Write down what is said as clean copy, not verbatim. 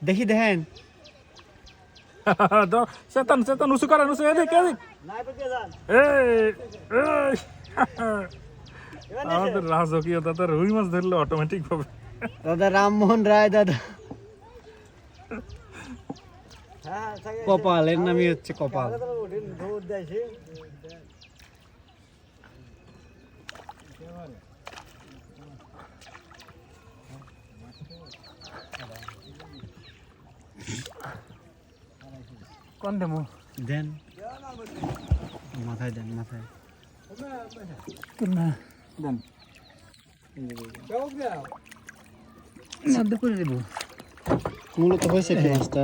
দেখি দেখেন setan usu karan usu edik আমাদের রাজকীয়তা তো রুই মাছ ধরলে অটোমেটিক ভাবে দাদা রামমোহন রায় দাদা কপাল এর নামই হচ্ছে কপাল কোন দেমু দেন মাথায় দেন মাথায় না দেন মূলত হয়েছে কি মাছটা